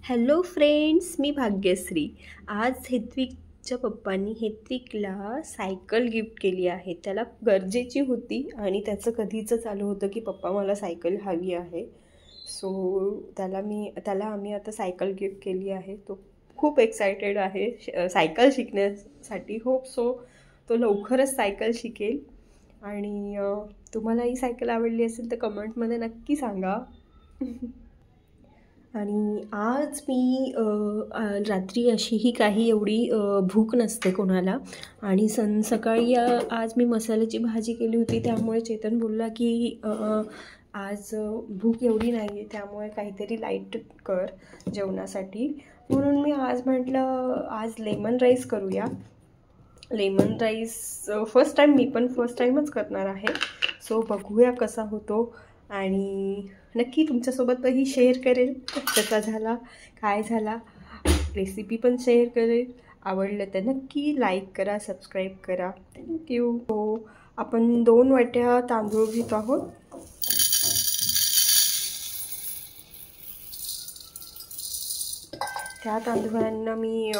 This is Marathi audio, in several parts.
हॅलो फ्रेंड्स, मी भाग्यश्री. आज हेत्विकच्या पप्पांनी हेत्विकला सायकल गिफ्ट केली आहे. त्याला गरजेची होती आणि त्याचं कधीचं चालू होतं की पप्पा मला सायकल हवी आहे. सो त्याला आम्ही आता सायकल गिफ्ट केली आहे. तो खूप एक्सायटेड आहे सायकल शिकण्यासाठी. होप सो तो लवकरच सायकल शिकेल. आणि तुम्हाला ही सायकल आवडली असेल तर कमेंटमध्ये नक्की सांगा. आणि आज मी रात्री अशीही काही एवढी भूक नसते कोणाला आणि सकाळी आज मी मसाल्याची भाजी केली होती. त्यामुळे चेतन बोलला की आज भूक एवढी नाही आहे, त्यामुळे काहीतरी लाईट कर जेवणासाठी. म्हणून मी आज म्हटलं आज लेमन राईस करूया. लेमन राईस फर्स्ट टाईमच करणार आहे. सो बघूया कसा होतो आणि नक्की तुमच्यासोबतही शेअर करेल कसा झाला, काय झाला. रेसिपी पण शेअर करेल. आवडलं तर नक्की लाईक करा, सबस्क्राईब करा. थँक्यू. हो, आपण 2 वाट्या तांदूळ घेत आहोत. त्या तांदूळांना मी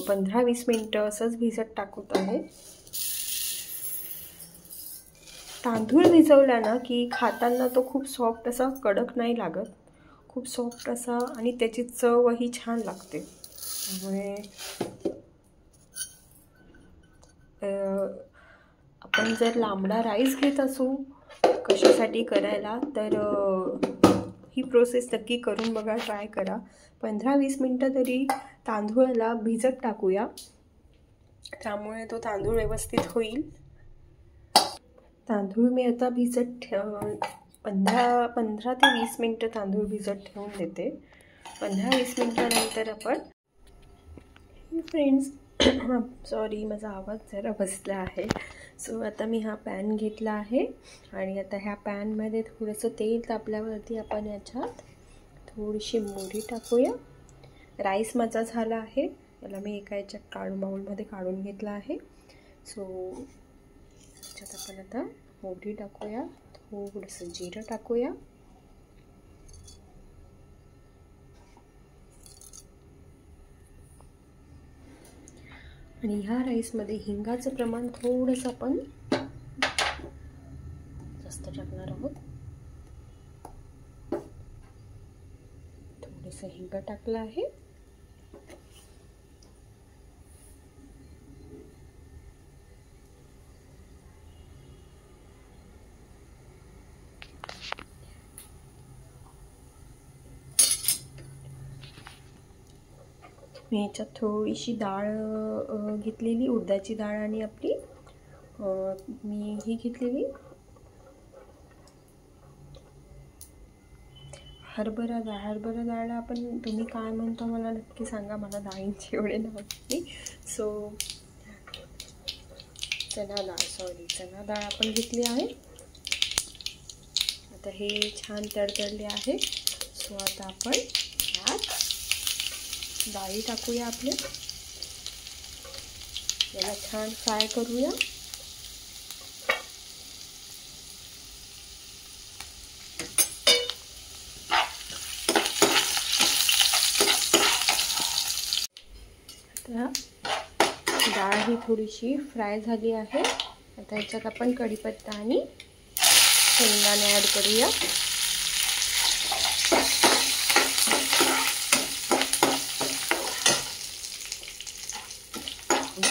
15-20 मिनटं असंच भिजत टाकत आहे. तांदूळ भिजवला ना की खाताना तो खूप सॉफ्ट असा, कडक नाही लागत, खूप सॉफ्ट असा आणि त्याची चवही छान लागते. त्यामुळे आपण जर लांबडा राईस घेत असू कशासाठी करायला तर ही प्रोसेस नक्की करून बघा, ट्राय करा. 15-20 मिनटं तरी तांदूळाला भिजत टाकूया, त्यामुळे तो तांदूळ व्यवस्थित होईल. तांदूळ मी आता भिजत 15 ते 20 मिनटं तांदूळ भिजत ठेवून देते. 15-20 मिनटानंतर आपण फ्रेंड्स सॉरी माझा आवाज जरा बसला आहे. सो आता मी हा पॅन घेतला आहे आणि आता ह्या पॅनमध्ये थोडंसं तेल तापल्यावरती आपण याच्यात थोडीशी मोहरी टाकूया. राईस माझा झाला आहे, याला मी एका याच्यात बाउलमध्ये काढून घेतला आहे. सो त्याच्यात आपण आता मोहरी टाकूया, थोडंसं जिरं टाकूया, आणि ह्या राईसमध्ये हिंगाचं प्रमाण थोडंसं आपण जास्त टाकणार आहोत. थोडंसं हिंग टाकलं आहे. मी याच्यात थोडीशी डाळ घेतलेली, उडदाची डाळ, आणि आपली मी ही घेतलेली हरभरा डाळ. आपण तुम्ही काय म्हणता मला नक्की सांगा, मला डाळींची एवढे नव्हती. सो चना डाळ आपण घेतली आहे. आता हे छान तडतडले आहे. सो आता आपण यात डाळी टाकूया आपले, याला छान फ्राय करूया. आता डाळ ही थोडीशी फ्राय झाली आहे. आता याच्यात आपण कढीपत्ता आणि शेंगदाणे ॲड करूया.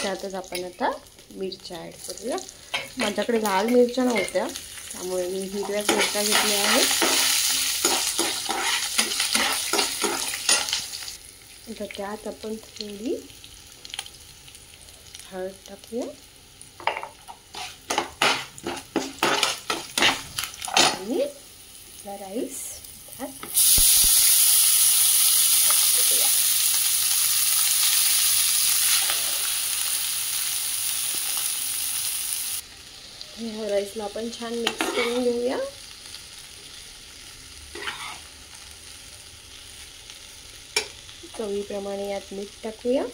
त्यातच आपण आता मिरच्या ॲड करूया. माझ्याकडे लाल मिरच्या नव्हत्या, त्यामुळे मी हिरव्या मिरच्या घेतल्या आहेत. आता त्यात आपण थोडी हळद टाकूया आणि आपला राईस त्यात ह्या राईसला आपण छान मिक्स करून घेऊया. चवीप्रमाणे यात मीठ टाकूया.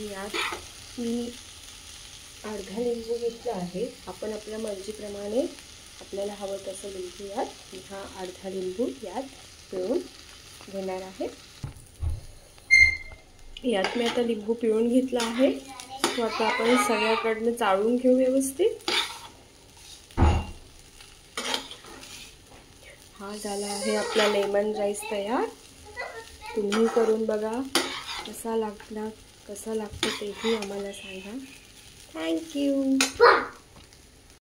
यात मी अर्धा लिंबू घेतला आहे. आपण आपल्या मर्जीप्रमाणे आपल्याला हवं तसं लिंबू यात, हा अर्धा लिंबू यात पिळून घेणार आहे. यात मी आता लिंबू पिळून घेतला आहे. तो आता आपण सगळ्याकडनं चाळून घेऊ व्यवस्थित. हा झाला आहे आपला लेमन राईस तयार. तुम्ही करून बघा, कसा लागतो तेही आम्हाला सांगा. थँक्यू.